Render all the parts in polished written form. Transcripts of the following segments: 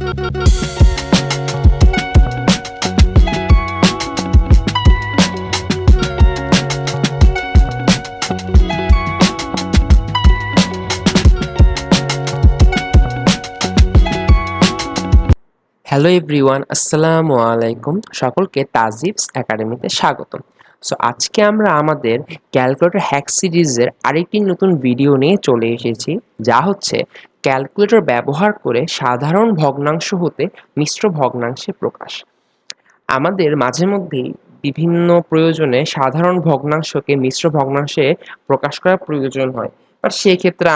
Hello everyone, আসসালামু আলাইকুম। সকলকে তাজিফস একাডেমিতে স্বাগতম। সো আজকে আমরা আমাদের ক্যালকুলেটর হ্যাক সিরিজের আরেকটি নতুন ভিডিও নিয়ে চলে এসেছি, যা হচ্ছে ক্যালকুলেটর ব্যবহার করে সাধারণ ভগ্নাংশ হতে মিশ্র ভগ্নাংশে প্রকাশ। আমাদের মাঝে মধ্যেই বিভিন্ন প্রয়োজনে সাধারণ ভগ্নাংশকে মিশ্র ভগ্নাংশে প্রকাশ করার প্রয়োজন হয়। বাট সেই ক্ষেত্রে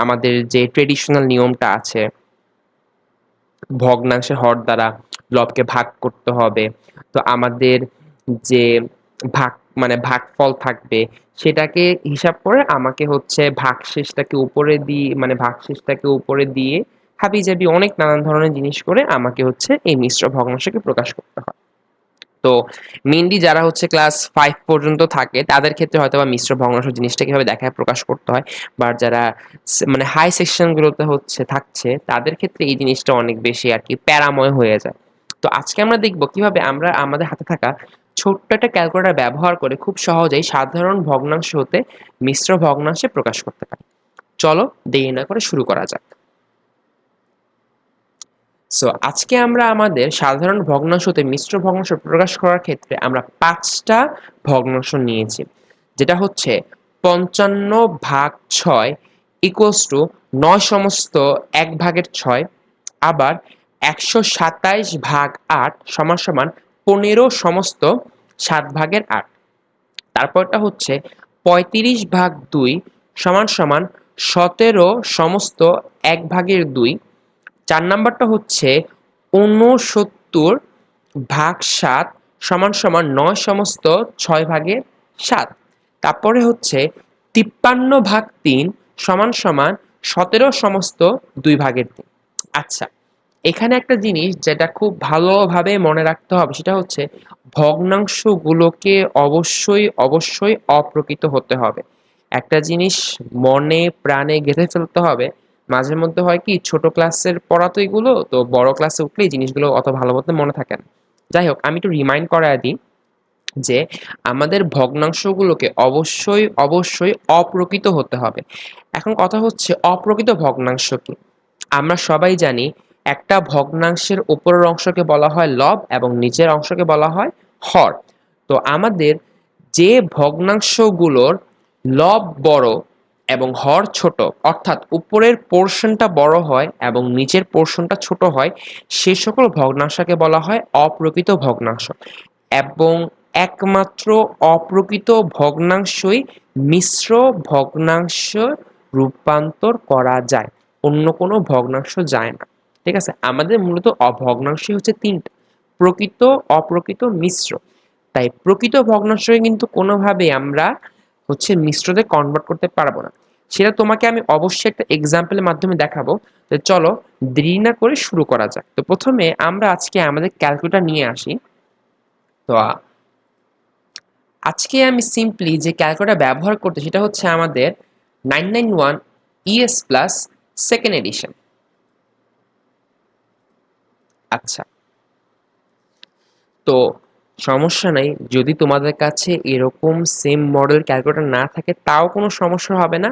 আমাদের যে ট্রেডিশনাল নিয়মটা আছে, ভগ্নাংশের হর দ্বারা লবকে ভাগ করতে হবে। তো আমাদের যে ভাগ মানে ভাগফল থাকবে, সেটাকে হিসাব করে আমাকে হচ্ছে ভাগশেষটাকে উপরে দিয়ে হাবিজাবি অনেক নানান ধরনের জিনিস করে আমাকে হচ্ছে এই মিশ্র ভগ্নাংশকে প্রকাশ করতে হয়। তো মেইনলি যারা হচ্ছে ক্লাস 5 পর্যন্ত থাকে তাদের ক্ষেত্রে হয়তোবা মিশ্র ভগ্নাংশ জিনিসটা কিভাবে দেখায় প্রকাশ করতে হয়, বা যারা মানে হাই সেকশন গুলোতে হচ্ছে থাকছে তাদের ক্ষেত্রে এই জিনিসটা অনেক বেশি আর কি প্যারাময় হয়ে যায়। তো আজকে আমরা দেখব কিভাবে আমরা আমাদের হাতে থাকা ছোট্ট একটা ক্যালকুলেটর ব্যবহার করে খুব সহজেই সাধারণ ভগ্নাংশ হতে মিশ্র ভগ্নাংশে প্রকাশ করতে পারি। চলো দেরি না করে শুরু করা যাক। সো আজকে আমরা আমাদের সাধারণ ভগ্নাংশতে মিশ্র ভগ্নাংশ প্রকাশ করার ক্ষেত্রে আমরা 5টা ভগ্নাংশ নিয়েছি, যেটা হচ্ছে 55/6 ইকুয়ালস টু 9 সমস্ত 1/6, আবার 127/8 সমান সমান 15 সমস্ত 7/8। তারপরটা হচ্ছে 35/2 সমান সমান 17 সমস্ত 1/2। 4 নাম্বারটা হচ্ছে 69/7 সমান সমান 9 সমস্ত 6/7। তারপরে হচ্ছে 53/3 সমান সমান 17 সমস্ত 2/3। আচ্ছা, এখানে একটা জিনিস যেটা খুব ভালোভাবে মনে রাখতে হবে সেটা হচ্ছে ভগ্নাংশগুলোকে অবশ্যই অবশ্যই অপ্রকৃত হতে হবে। একটা জিনিস মনে প্রাণে গেঁথে ফেলতে হবে। মাঝে মধ্যে হয় কি, ছোট ক্লাসের পড়া তো এগুলো, তো বড় ক্লাসে উঠলে এই জিনিসগুলো অত ভালো মতো মনে থাকে না। যাই হোক, আমি একটু রিমাইন্ড করায় দিই যে আমাদের ভগ্নাংশগুলোকে অবশ্যই অবশ্যই অপ্রকৃত হতে হবে। এখন কথা হচ্ছে অপ্রকৃত ভগ্নাংশ কি? আমরা সবাই জানি একটা ভগ্নাংশের উপরের অংশকে বলা হয় লব এবং নিচের অংশকে বলা হয় হর। তো আমাদের যে ভগ্নাংশগুলোর লব বড় এবং হর ছোট, অর্থাৎ উপরের পোর্শনটা বড় হয় এবং নিচের পোর্শনটা ছোট হয়, সে সকল ভগ্নাংশকে বলা হয় অপ্রকৃত ভগ্নাংশ। এবং একমাত্র অপ্রকৃত ভগ্নাংশই মিশ্র ভগ্নাংশ রূপান্তর করা যায়, অন্য কোনো ভগ্নাংশ যায় না। ঠিক আছে, আমাদের মূলত ভগ্নাংশই হচ্ছে 3টা: প্রকৃত, অপ্রকৃত, মিশ্র। তাই প্রকৃত ভগ্নাংশকে কিন্তু কোনোভাবেই আমরা হচ্ছে মিশ্রতে কনভার্ট করতে পারবো না। সেটা তোমাকে আমি অবশ্যই একটা এক্সাম্পলের মাধ্যমে দেখাবো। তো চলো দেরি না করে শুরু করা যাক। তো প্রথমে আমরা আজকে আমাদের ক্যালকুলেটর নিয়ে আসি। তো আজকে আমি সিম্পলি যে ক্যালকুলেটর ব্যবহার করতে সেটা হচ্ছে আমাদের 991 ES প্লাস সেকেন্ড এডিশন। আচ্ছা, তো সমস্যা নাই, যদি তোমাদের কাছে এরকম সেম মডেল ক্যালকুলেটর না থাকে তাও কোনো সমস্যা হবে না।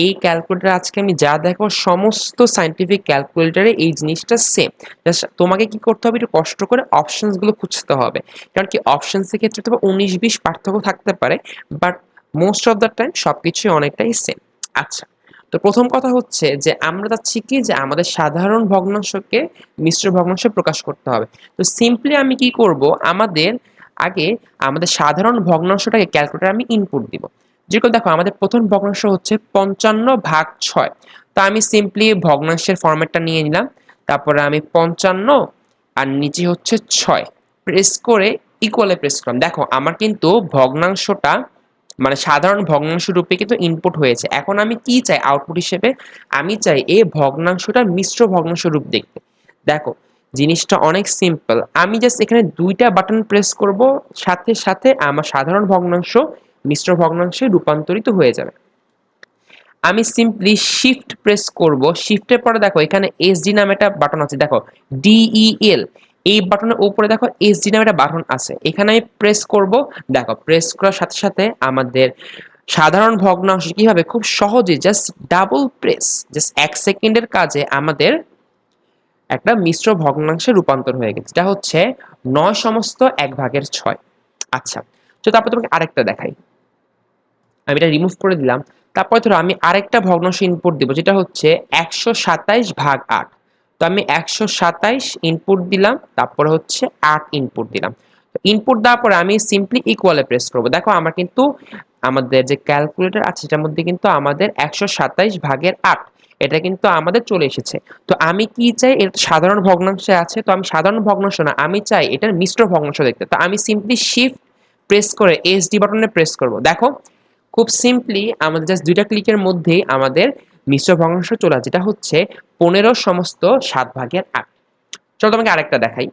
এই ক্যালকুলেটর আজকে আমি যা দেখো সমস্ত সায়েন্টিফিক ক্যালকুলেটরে এই জিনিসটা সেম। জাস্ট তোমাকে কি করতে হবে, একটু কষ্ট করে অপশনসগুলো খুঁজতে হবে। কারণ কি, অপশনসের ক্ষেত্রে তো 19-20 পার্থক্য থাকতে পারে, but most of the time সবকিছুই অনেকটাই সেম। আচ্ছা, তো প্রথম কথা হচ্ছে যে আমরা চাচ্ছি কি যে আমাদের সাধারণ ভগ্নাংশকে মিশ্র ভগ্নাংশে প্রকাশ করতে হবে। তো সিম্পলি আমি কি করব, আগে আমাদের সাধারণ ভগ্নাংশটাকে ক্যালকুলেটরে আমি ইনপুট দিব। যেরকম দেখো, আমাদের প্রথম ভগ্নাংশ হচ্ছে 55/6। তো আমি সিম্পলি ভগ্নাংশের ফরম্যাটটা নিয়ে নিলাম। তারপরে আমি 55 আর নিচে হচ্ছে 6 প্রেস করে ইকুয়ালে প্রেস করলাম। দেখো আমার কিন্তু ভগ্নাংশটা মানে সাধারণ ভগ্নাংশ রূপে কিন্তু ইনপুট হয়েছে। এখন আমি কি চাই আউটপুট হিসেবে? আমি চাই এই ভগ্নাংশটা মিশ্র ভগ্নাংশ রূপ দেখতে। দেখো জিনিসটা অনেক সিম্পল, আমি জাস্ট এখানে 2টা বাটন প্রেস করব, সাথে সাথে আমার সাধারণ ভগ্নাংশ মিশ্র ভগ্নাংশে রূপান্তরিত হয়ে যাবে। আমি সিম্পলি শিফট প্রেস করব। শিফটের পরে দেখো এখানে এসডি নামে একটা বাটন আছে, দেখো ডিইএল, এই বাটনের উপরে দেখো এসডি নামে একটা বাটন আছে, এখানে আমি প্রেস করব। দেখো প্রেস করার সাথে সাথে আমাদের সাধারণ ভগ্নাংশ কি হবে, খুব সহজে জাস্ট ডাবল প্রেস, জাস্ট 1 সেকেন্ডের কাজে আমাদের একটা মিশ্র ভগ্নাংশে রূপান্তর হয়ে গেছে, এটা হচ্ছে 9/1/6। আচ্ছা, তো তারপর তোমাকে আরেকটা দেখাই, আমি এটা রিমুভ করে দিলাম। তারপর ধরো আমি আরেকটা ভগ্নাংশ ইনপুট দিব, যেটা হচ্ছে 127/8। তো আমি 127 ইনপুট দিলাম, তারপরে হচ্ছে 8 ইনপুট দিলাম। ইনপুট দেওয়ার পরে আমি সিম্পলি ইকুয়ালে প্রেস করব। দেখো আমরা কিন্তু আমাদের যে ক্যালকুলেটর আছে সেটার মধ্যে কিন্তু আমাদের 127/8 এটা কিন্তু আমাদের চলে এসেছে। তো আমি কি চাই, এটা সাধারণ ভগ্নাংশে আছে, তো আমি সাধারণ ভগ্নাংশ না, আমি চাই এটার মিশ্র ভগ্নাংশ দেখতে। তো আমি সিম্পলি শিফট প্রেস করে এসডি বাটনে প্রেস করব। দেখো খুব সিম্পলি আমাদের জাস্ট 2টা ক্লিকের মধ্যেই আমাদের মিশ্র ভগ্নাংশ চলে আসে, যেটা হচ্ছে 15/7/8। চলো তোমাকে আরেকটা দেখাই।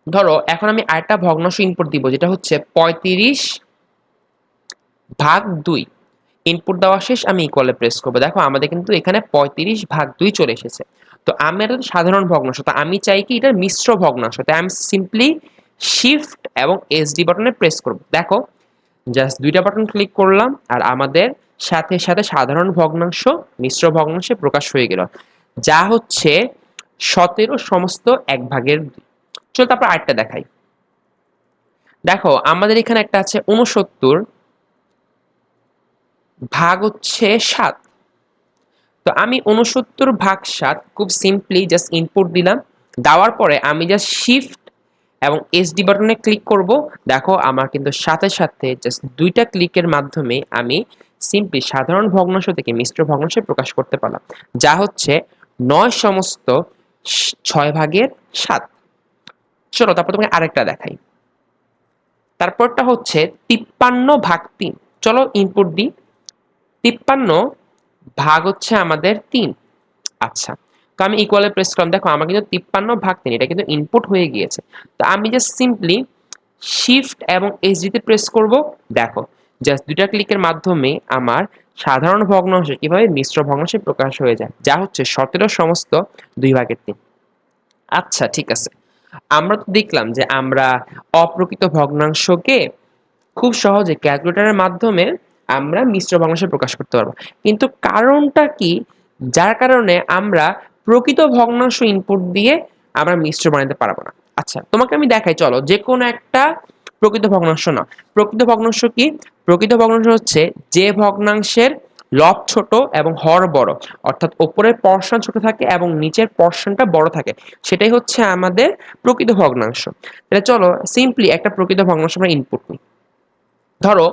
ধরো এখন আমি আরেকটা ভগ্নাংশ ইনপুট দিব, যেটা হচ্ছে 35/2। ইনপুট দেওয়া শেষ, আমি ইকুয়ালে প্রেস করবো। দেখো আমাদের কিন্তু এখানে 35/2 চলে এসেছে। তো আমি এটা তো সাধারণ ভগ্নাংশ, তো আমি চাই কি এটা মিশ্র ভগ্নাংশ, তাই আমি সিম্পলি শিফট এবং এসডি বাটনে প্রেস করব। দেখো জাস্ট 2টা বাটন ক্লিক করলাম আর আমাদের সাথে সাথে সাধারণ ভগ্নাংশ মিশ্র ভগ্নাংশে প্রকাশ হয়ে গেল, যা হচ্ছে 17/1/2। চলো তারপর আরেকটা দেখাই। দেখো আমাদের এখানে একটা আছে 69/7। তো আমি 69/7 খুব সিম্পলি জাস্ট ইনপুট দিলাম। দেওয়ার পরে আমি জাস্ট শিফট এবং এসডি বাটনে ক্লিক করব। দেখো আমার কিন্তু সাথে সাথে জাস্ট 2টা ক্লিকের মাধ্যমে আমি সিম্পলি সাধারণ ভগ্নাংশ থেকে মিশ্র ভগ্নাংশে প্রকাশ করতে পারলাম, যা হচ্ছে 9/6/7। চলো তারপর তোমাকে আরেকটা দেখাই। তারপরটা হচ্ছে 53/3। চলো ইনপুট দিই। 53 হচ্ছে আমাদের 3। আচ্ছা, তো আমি ইকুয়ালে প্রেস করলাম। দেখো আমার কিন্তু 53/3 এটা কিন্তু ইনপুট হয়ে গিয়েছে। তো আমি জাস্ট সিম্পলি শিফট এবং এসডি তে প্রেস করব। দেখো জাস্ট 2টা ক্লিকের মাধ্যমে আমার সাধারণ ভগ্নাংশ কিভাবে মিশ্র ভগ্নাংশে প্রকাশ হয়ে যায়, যা হচ্ছে 17/2/3। আচ্ছা ঠিক আছে, আমরা তো দেখলাম যে আমরা অপ্রকৃত ভগ্নাংশকে খুব সহজে ক্যালকুলেটরের মাধ্যমে আমরা মিশ্র ভগ্নাংশে প্রকাশ করতে পারবো, কিন্তু কারণটা কি যার কারণে আমরা প্রকৃত ভগ্নাংশ ইনপুট দিয়ে আমরা মিশ্র বানাতে পারবো না? আচ্ছা তোমাকে আমি দেখাই, চলো যে কোনো একটা প্রকৃত ভগ্নাংশ না। প্রকৃত ভগ্নাংশ কি? প্রকৃত ভগ্নাংশ হচ্ছে যে ভগ্নাংশের লব ছোট এবং হর বড়, অর্থাৎ উপরের পর্শন ছোট থাকে এবং নিচের পর্শনটা বড় থাকে, সেটাই হচ্ছে আমাদের প্রকৃত ভগ্নাংশ। তাহলে চলো সিম্পলি একটা প্রকৃত ভগ্নাংশ আমরা ইনপুট নিই। ধরো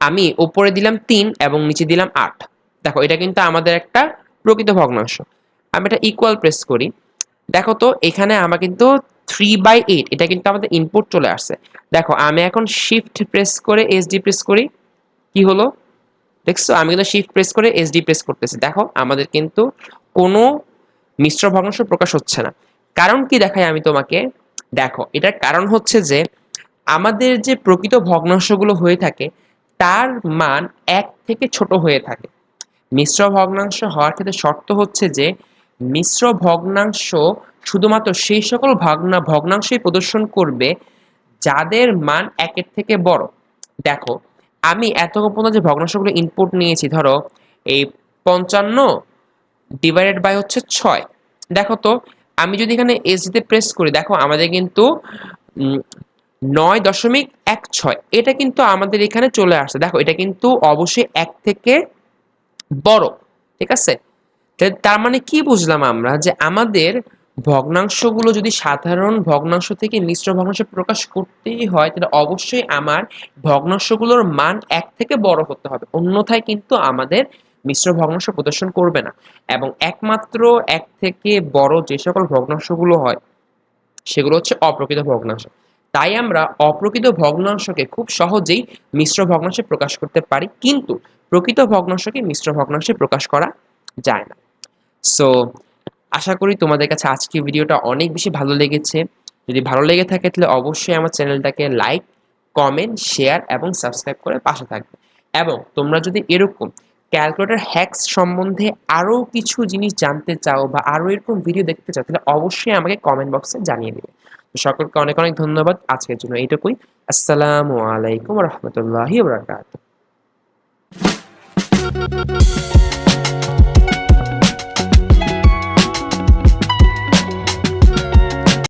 আমি উপরে দিলাম 3 এবং নিচে দিলাম 8। দেখো এটা কিন্তু আমাদের একটা প্রকৃত ভগ্নাংশ। আমি এটা ইকুয়াল প্রেস করি। দেখো তো এখানে আমার কিন্তু 3/8 এটা কিন্তু আমাদের ইনপুট চলে আসছে। দেখো আমি এখন শিফট প্রেস করে এসডি প্রেস করি, কি হলো দেখছো? আমি কিন্তু শিফট প্রেস করে এসডি প্রেস করতেছি, দেখো আমাদের কিন্তু কোনো মিশ্র ভগ্নাংশ প্রকাশ হচ্ছে না। কারণ কি দেখাই আমি তোমাকে। দেখো এটার কারণ হচ্ছে যে আমাদের যে প্রকৃত ভগ্নাংশগুলো হয়ে থাকে তার মান 1 থেকে ছোট হয়ে থাকে। মিশ্র ভগ্নাংশ হওয়ার ক্ষেত্রে শর্ত হচ্ছে যে মিশ্র ভগ্নাংশ শুধুমাত্র সেই সকল ভগ্নাংশই প্রদর্শন করবে যাদের মান 1-এর থেকে বড়। দেখো আমি এতক্ষণ পর্যন্ত যে ভগ্নাংশগুলো ইনপুট নিয়েছি, ধরো এই 55 হচ্ছে 6। দেখো তো আমি যদি এখানে এস তে প্রেস করি, দেখো আমাদের কিন্তু 9.16 এটা কিন্তু আমাদের এখানে চলে আসছে। দেখো এটা কিন্তু অবশ্যই 1 থেকে বড়, ঠিক আছে? তার মানে কি বুঝলাম আমরা, যে আমাদের ভগ্নাংশগুলো যদি সাধারণ ভগ্নাংশ থেকে মিশ্র ভগ্নাংশে প্রকাশ করতেই হয়, তাহলে অবশ্যই আমার ভগ্নাংশগুলোর মান 1 থেকে বড় হতে হবে, অন্যথায় কিন্তু আমাদের মিশ্র ভগ্নাংশ প্রদর্শন করবে না। এবং একমাত্র 1 থেকে বড় যে সকল ভগ্নাংশগুলো হয় সেগুলো হচ্ছে অপ্রকৃত ভগ্নাংশ। তাই আমরা অপ্রকৃত ভগ্নাংশকে খুব সহজেই মিশ্র ভগ্নাংশে প্রকাশ করতে পারি, কিন্তু প্রকৃত ভগ্নাংশকে মিশ্র ভগ্নাংশে প্রকাশ করা যায় না। সো আশা করি তোমাদের কাছে আজকে ভিডিওটা অনেক বেশি ভালো লেগেছে। যদি ভালো লেগে থাকে তাহলে অবশ্যই আমার চ্যানেলটাকে লাইক, কমেন্ট, শেয়ার এবং সাবস্ক্রাইব করে পাশে থাকবে। এবং তোমরা যদি এরকম ক্যালকুলেটর হ্যাকস সম্বন্ধে আরো কিছু জিনিস জানতে চাও বা আরো এরকম ভিডিও দেখতে চাও, তাহলে অবশ্যই আমাকে কমেন্ট বক্সে জানিয়ে দিবে। তো সকলকে অনেক অনেক ধন্যবাদ, আজকের জন্য এইটুকুই। আসসালামু আলাইকুম রহমতুল্লাহি ওয়া বারাকাতুহু।